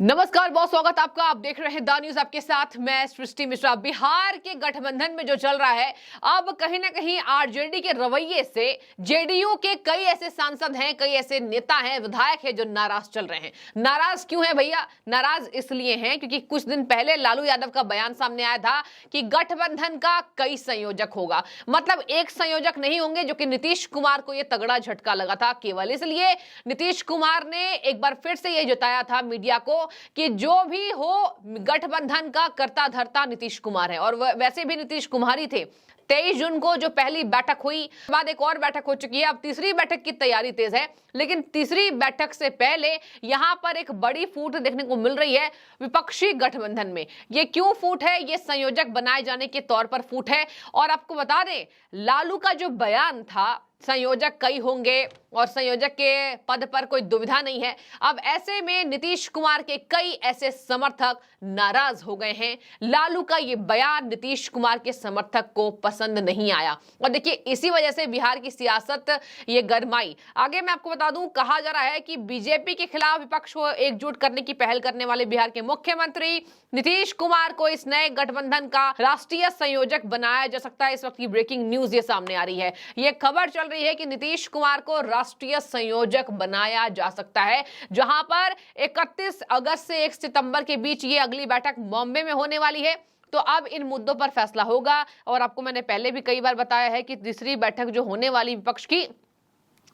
नमस्कार, बहुत स्वागत आपका। आप देख रहे हैं द न्यूज, आपके साथ मैं सृष्टि मिश्रा। बिहार के गठबंधन में जो चल रहा है, अब कहीं ना कहीं आरजेडी के रवैये से जेडीयू के कई ऐसे सांसद हैं, कई ऐसे नेता हैं, विधायक हैं जो नाराज चल रहे हैं। नाराज क्यों है भैया? नाराज इसलिए हैं क्योंकि कुछ दिन पहले लालू यादव का बयान सामने आया था कि गठबंधन का कई संयोजक होगा। मतलब एक संयोजक नहीं होंगे, जो कि नीतीश कुमार को यह तगड़ा झटका लगा था। केवल इसलिए नीतीश कुमार ने एक बार फिर से यह जताया था मीडिया को कि जो भी हो गठबंधन का कर्ता धर्ता नीतीश कुमार है। और वैसे भी नीतीश कुमार ही थे। 23 जून को जो पहली बैठक हुई, बाद एक और बैठक हो चुकी है, अब तीसरी बैठक की तैयारी तेज है। लेकिन तीसरी बैठक से पहले यहां पर एक बड़ी फूट देखने को मिल रही है विपक्षी गठबंधन में। ये क्यों फूट है? ये संयोजक बनाए जाने के तौर पर फूट है। और आपको बता दें, लालू का जो बयान था, संयोजक कई होंगे और संयोजक के पद पर कोई दुविधा नहीं है। अब ऐसे में नीतीश कुमार के कई ऐसे समर्थक नाराज हो गए हैं। लालू का ये बयान नीतीश कुमार के समर्थक को पसंद नहीं आया और देखिए इसी वजह से बिहार की सियासत ये गरमाई। आगे मैं आपको बता दूं, कहा जा रहा है कि बीजेपी के खिलाफ विपक्ष को एकजुट करने की पहल करने वाले बिहार के मुख्यमंत्री नीतीश कुमार को इस नए गठबंधन का राष्ट्रीय संयोजक बनाया जा सकता है। इस वक्त की ब्रेकिंग न्यूज ये सामने आ रही है। ये खबर चल रही है कि नीतीश कुमार को राष्ट्रीय संयोजक बनाया जा सकता है, जहां पर 31 अगस्त से 1 सितंबर के बीच ये अगली बैठक बॉम्बे में होने वाली है। तो अब इन मुद्दों पर फैसला होगा। और आपको मैंने पहले भी कई बार बताया है कि तीसरी बैठक जो होने वाली विपक्ष की,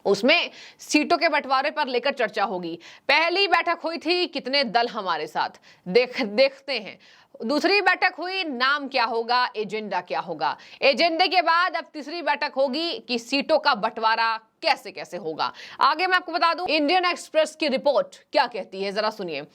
उसमें सीटों के बंटवारे पर लेकर चर्चा होगी। पहली बैठक हुई थी कितने दल हमारे साथ, देखते हैं। दूसरी बैठक हुई नाम क्या होगा, एजेंडा क्या होगा। एजेंडे के बाद अब तीसरी बैठक होगी कि सीटों का बंटवारा कैसे कैसे होगा। आगे मैं आपको बता दूं, इंडियन एक्सप्रेस की रिपोर्ट क्या कहती है, जरा सुनिए।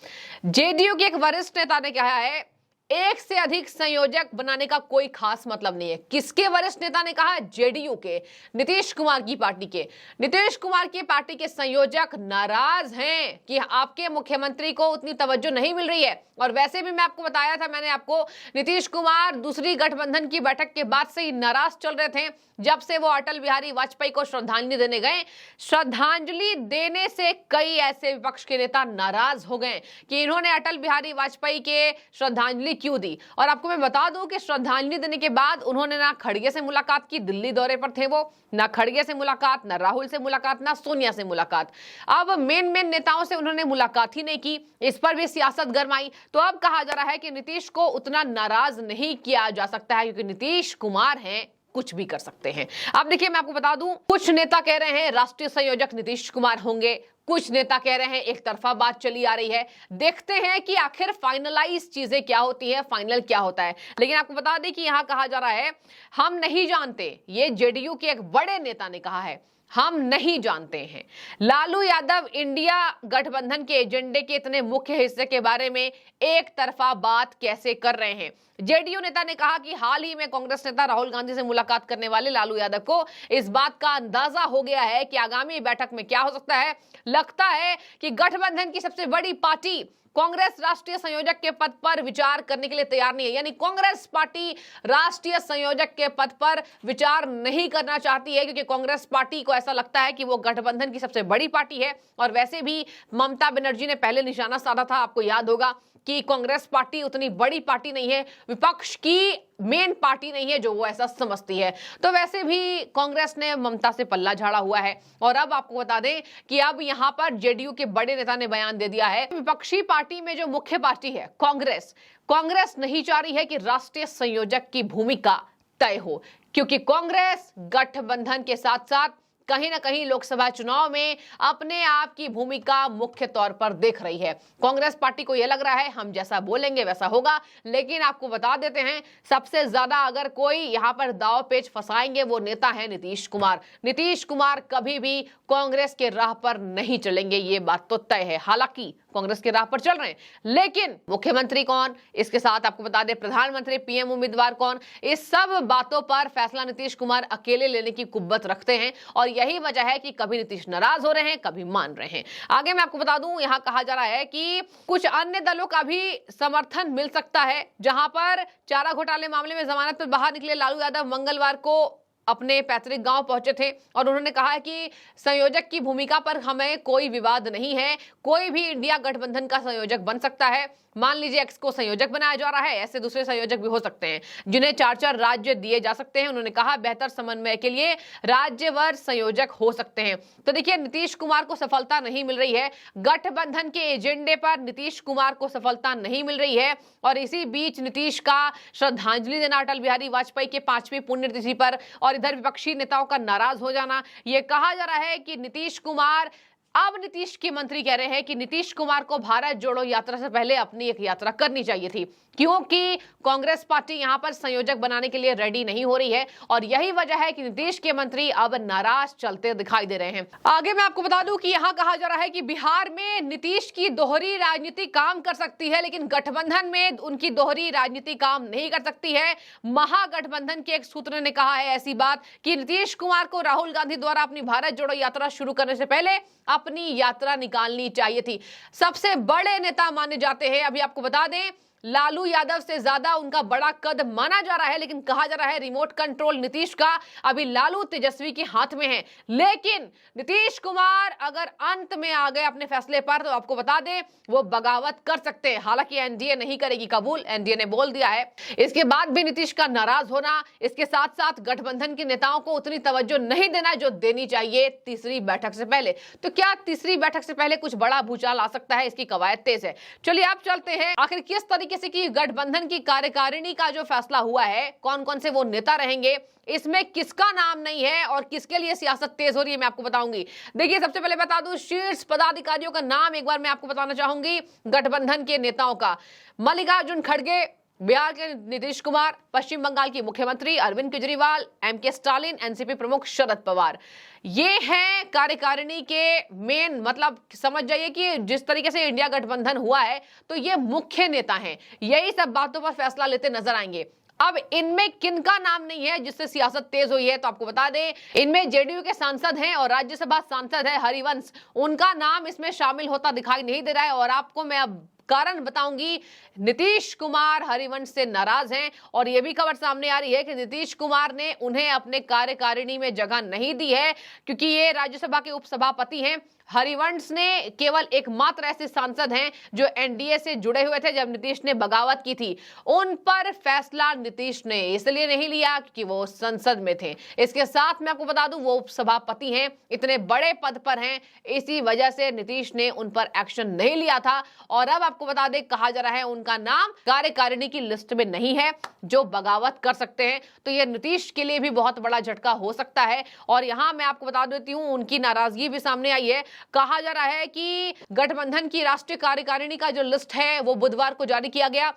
जेडीयू के एक वरिष्ठ नेता ने कहा है, एक से अधिक संयोजक बनाने का कोई खास मतलब नहीं है। किसके वरिष्ठ नेता ने कहा? जेडीयू के, नीतीश कुमार की पार्टी के। नीतीश कुमार की पार्टी के संयोजक नाराज हैं कि आपके मुख्यमंत्री को उतनी तवज्जो नहीं मिल रही है। और वैसे भी मैं आपको बताया था, मैंने आपको, नीतीश कुमार दूसरी गठबंधन की बैठक के बाद से ही नाराज चल रहे थे। जब से वो अटल बिहारी वाजपेयी को श्रद्धांजलि देने गए, श्रद्धांजलि देने से कई ऐसे विपक्ष के नेता नाराज हो गए कि इन्होंने अटल बिहारी वाजपेयी के श्रद्धांजलि क्यों दी। और आपको मैं बता दूं कि श्रद्धांजलि देने के बाद उन्होंने ना खड़गे से मुलाकात की, दिल्ली दौरे पर थे वो, ना खड़गे से मुलाकात, ना राहुल से मुलाकात, ना सोनिया से मुलाकात। अब मेन नेताओं से उन्होंने मुलाकात ही नहीं की। इस पर भी सियासत गरमाई। तो अब कहा जा रहा है कि नीतीश को उतना नाराज नहीं किया जा सकता है, क्योंकि नीतीश कुमार हैं, कुछ भी कर सकते हैं। अब देखिए मैं आपको बता दूं, कुछ नेता कह रहे हैं राष्ट्रीय संयोजक नीतीश कुमार होंगे, कुछ नेता कह रहे हैं एक तरफा बात चली आ रही है। देखते हैं कि आखिर फाइनलाइज चीजें क्या होती है, फाइनल क्या होता है। लेकिन आपको बता दें कि यहां कहा जा रहा है, हम नहीं जानते। ये जेडीयू के एक बड़े नेता ने कहा है, हम नहीं जानते हैं। लालू यादव इंडिया गठबंधन के एजेंडे के इतने मुख्य हिस्से के बारे में एक तरफा बात कैसे कर रहे हैं। जेडीयू नेता ने कहा कि हाल ही में कांग्रेस नेता राहुल गांधी से मुलाकात करने वाले लालू यादव को इस बात का अंदाजा हो गया है कि आगामी बैठक में क्या हो सकता है। लगता है कि गठबंधन की सबसे बड़ी पार्टी कांग्रेस राष्ट्रीय संयोजक के पद पर विचार करने के लिए तैयार नहीं है। यानी कांग्रेस पार्टी राष्ट्रीय संयोजक के पद पर विचार नहीं करना चाहती है, क्योंकि कांग्रेस पार्टी को ऐसा लगता है कि वो गठबंधन की सबसे बड़ी पार्टी है। और वैसे भी ममता बनर्जी ने पहले निशाना साधा था, आपको याद होगा, कि कांग्रेस पार्टी उतनी बड़ी पार्टी नहीं है, विपक्ष की मेन पार्टी नहीं है, जो वो ऐसा समझती है। तो वैसे भी कांग्रेस ने ममता से पल्ला झाड़ा हुआ है। और अब आपको बता दें कि अब यहां पर जेडीयू के बड़े नेता ने बयान दे दिया है, विपक्षी पार्टी में जो मुख्य पार्टी है कांग्रेस नहीं चाह रही है कि राष्ट्रीय संयोजक की भूमिका तय हो, क्योंकि कांग्रेस गठबंधन के साथ साथ कहीं ना कहीं लोकसभा चुनाव में अपने आप की भूमिका मुख्य तौर पर देख रही है। कांग्रेस पार्टी को यह लग रहा है हम जैसा बोलेंगे वैसा होगा। लेकिन आपको बता देते हैं, सबसे ज्यादा अगर कोई यहां पर दांव पेच फंसाएंगे वो नेता है नीतीश कुमार। नीतीश कुमार कभी भी कांग्रेस के राह पर नहीं चलेंगे, ये बात तो तय है। हालांकि कांग्रेस के राह पर चल रहे हैं, लेकिन मुख्यमंत्री कौन, इसके साथ आपको बता दें प्रधानमंत्री पीएम उम्मीदवार कौन, इस सब बातों पर फैसला नीतीश कुमार अकेले लेने की कुव्वत रखते हैं। और यही वजह है कि कभी नीतीश नाराज हो रहे हैं, कभी मान रहे हैं। आगे मैं आपको बता दूं, यहां कहा जा रहा है कि कुछ अन्य दलों का भी समर्थन मिल सकता है। जहां पर चारा घोटाले मामले में जमानत पर बाहर निकले लालू यादव मंगलवार को अपने पैतृक गांव पहुंचे थे और उन्होंने कहा कि संयोजक की भूमिका पर हमें कोई विवाद नहीं है, कोई भी इंडिया गठबंधन का संयोजक बन सकता है। मान लीजिए एक्स को संयोजक बनाया जा रहा है, ऐसे दूसरे संयोजक भी हो सकते हैं जिन्हें 4-4 राज्य दिए जा सकते हैं। उन्होंने कहा बेहतर समन्वय के लिए राज्यवार संयोजक हो सकते हैं। तो देखिए, नीतीश कुमार को सफलता नहीं मिल रही है, गठबंधन के एजेंडे पर नीतीश कुमार को सफलता नहीं मिल रही है और इसी बीच नीतीश का श्रद्धांजलि देना अटल बिहारी वाजपेयी के 5वीं पुण्यतिथि पर और इधर विपक्षी नेताओं का नाराज हो जाना, यह कहा जा रहा है कि नीतीश कुमार, अब नीतीश के मंत्री कह रहे हैं कि नीतीश कुमार को भारत जोड़ो यात्रा से पहले अपनी एक यात्रा करनी चाहिए थी, क्योंकि कांग्रेस पार्टी यहां पर संयोजक बनाने के लिए रेडी नहीं हो रही है और यही वजह है कि नीतीश के मंत्री अब नाराज चलते दिखाई दे रहे हैं। आगे मैं आपको बता दूं कि यहां कहा जा रहा है कि बिहार में नीतीश की दोहरी राजनीति काम कर सकती है, लेकिन गठबंधन में उनकी दोहरी राजनीति काम नहीं कर सकती है। महागठबंधन के एक सूत्र ने कहा है ऐसी बात कि नीतीश कुमार को राहुल गांधी द्वारा अपनी भारत जोड़ो यात्रा शुरू करने से पहले अपनी यात्रा निकालनी चाहिए थी। सबसे बड़े नेता माने जाते हैं, अभी आपको बता दें, लालू यादव से ज्यादा उनका बड़ा कद माना जा रहा है, लेकिन कहा जा रहा है रिमोट कंट्रोल नीतीश का अभी लालू तेजस्वी के हाथ में है। लेकिन नीतीश कुमार अगर अंत में आ गए अपने फैसले पर तो आपको बता दें वो बगावत कर सकते हैं। हालांकि एनडीए नहीं करेगी कबूल, एनडीए ने बोल दिया है। इसके बाद भी नीतीश का नाराज होना, इसके साथ साथ गठबंधन के नेताओं को उतनी तवज्जो नहीं देना जो देनी चाहिए तीसरी बैठक से पहले। तो क्या तीसरी बैठक से पहले कुछ बड़ा भूचाल आ सकता है? इसकी कवायद तेज है। चलिए आप चलते हैं आखिर किस तरीके से कि गठबंधन की कार्यकारिणी का जो फैसला हुआ है, कौन कौन से वो नेता रहेंगे, इसमें किसका नाम नहीं है और किसके लिए सियासत तेज हो रही है, मैं आपको बताऊंगी। देखिए, सबसे पहले बता दूं शीर्ष पदाधिकारियों का नाम एक बार मैं आपको बताना चाहूंगी गठबंधन के नेताओं का। मल्लिकार्जुन खड़गे, बिहार के नीतीश कुमार, पश्चिम बंगाल की मुख्यमंत्री अरविंद केजरीवाल, एमके स्टालिन, एनसीपी प्रमुख शरद पवार, ये हैं कार्यकारिणी के मेन, मतलब समझ जाइए कि जिस तरीके से इंडिया गठबंधन हुआ है तो ये मुख्य नेता हैं, यही सब बातों पर फैसला लेते नजर आएंगे। अब इनमें किनका नाम नहीं है जिससे सियासत तेज हुई है, तो आपको बता दें इनमें जेडीयू के सांसद हैं और राज्यसभा सांसद है हरिवंश, उनका नाम इसमें शामिल होता दिखाई नहीं दे रहा है। और आपको मैं अब कारण बताऊंगी, नीतीश कुमार हरिवंश से नाराज हैं और यह भी खबर सामने आ रही है कि नीतीश कुमार ने उन्हें अपने कार्यकारिणी में जगह नहीं दी है क्योंकि ये राज्यसभा के उपसभापति हैं। हरिवंश ने केवल एकमात्र ऐसे सांसद हैं जो एनडीए से जुड़े हुए थे जब नीतीश ने बगावत की थी, उन पर फैसला नीतीश ने इसलिए नहीं लिया कि वो संसद में थे। इसके साथ मैं आपको बता दूं वो उपसभापति हैं, इतने बड़े पद पर हैं, इसी वजह से नीतीश ने उन पर एक्शन नहीं लिया था। और अब आपको बता दें कहा जा रहा है उनका नाम कार्यकारिणी की लिस्ट में नहीं है जो बगावत कर सकते हैं, तो यह नीतीश के लिए भी बहुत बड़ा झटका हो सकता है। और यहां मैं आपको बता देती हूं उनकी नाराजगी भी सामने आई है। कहा जा रहा है कि गठबंधन की राष्ट्रीय कार्यकारिणी का जो लिस्ट है वो बुधवार को जारी किया गया,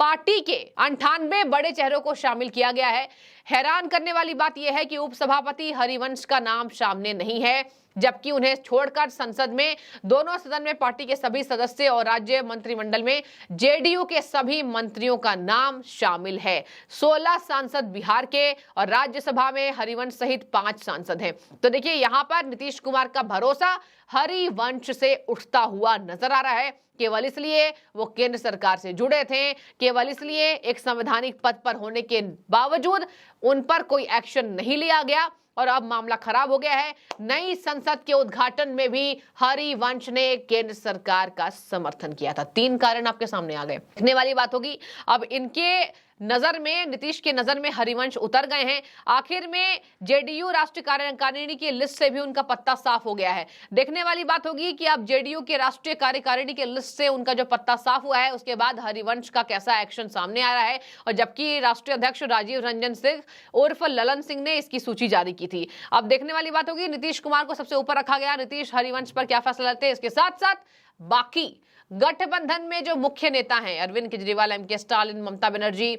पार्टी के 98 बड़े चेहरों को शामिल किया गया है। हैरान करने वाली बात यह है कि उपसभापति हरिवंश का नाम सामने नहीं है, जबकि उन्हें छोड़कर संसद में दोनों सदन में पार्टी के सभी सदस्य और राज्य मंत्रिमंडल में जेडीयू के सभी मंत्रियों का नाम शामिल है। 16 सांसद बिहार के और राज्यसभा में हरिवंश सहित 5 सांसद हैं। तो देखिए यहां पर नीतीश कुमार का भरोसा हरिवंश से उठता हुआ नजर आ रहा है, केवल इसलिए वो केंद्र सरकार से जुड़े थे, केवल इसलिए एक संवैधानिक पद पर होने के बावजूद उन पर कोई एक्शन नहीं लिया गया और अब मामला खराब हो गया है। नई संसद के उद्घाटन में भी हरिवंश ने केंद्र सरकार का समर्थन किया था। 3 कारण आपके सामने आ गए। देखने वाली बात होगी अब इनके नजर में, नीतीश के नजर में हरिवंश उतर गए हैं। आखिर में जेडीयू राष्ट्रीय कार्यकारिणी की लिस्ट से भी उनका पत्ता साफ हो गया है। देखने वाली बात होगी कि अब जेडीयू के राष्ट्रीय कार्यकारिणी के लिस्ट से उनका जो पत्ता साफ हुआ है उसके बाद हरिवंश का कैसा एक्शन सामने आ रहा है। और जबकि राष्ट्रीय अध्यक्ष राजीव रंजन सिंह उर्फ ललन सिंह ने इसकी सूची जारी की थी। अब देखने वाली बात होगी नीतीश कुमार को सबसे ऊपर रखा गया, नीतीश हरिवंश पर क्या फैसला लेते हैं। इसके साथ साथ बाकी गठबंधन में जो मुख्य नेता हैं अरविंद केजरीवाल, एमके स्टालिन, ममता बनर्जी,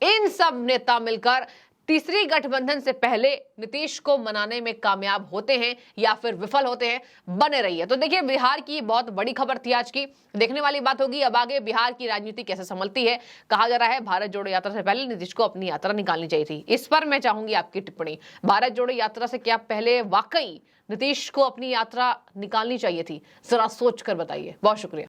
इन सब नेता मिलकर तीसरी गठबंधन से पहले नीतीश को मनाने में कामयाब होते हैं या फिर विफल होते हैं। बने रहिए। तो देखिए बिहार की बहुत बड़ी खबर थी आज की। देखने वाली बात होगी अब आगे बिहार की राजनीति कैसे संभलती है। कहा जा रहा है भारत जोड़ो यात्रा से पहले नीतीश को अपनी यात्रा निकालनी चाहिए थी। इस पर मैं चाहूंगी आपकी टिप्पणी। भारत जोड़ो यात्रा से क्या पहले वाकई नीतीश को अपनी यात्रा निकालनी चाहिए थी? जरा सोच कर बताइए। बहुत शुक्रिया।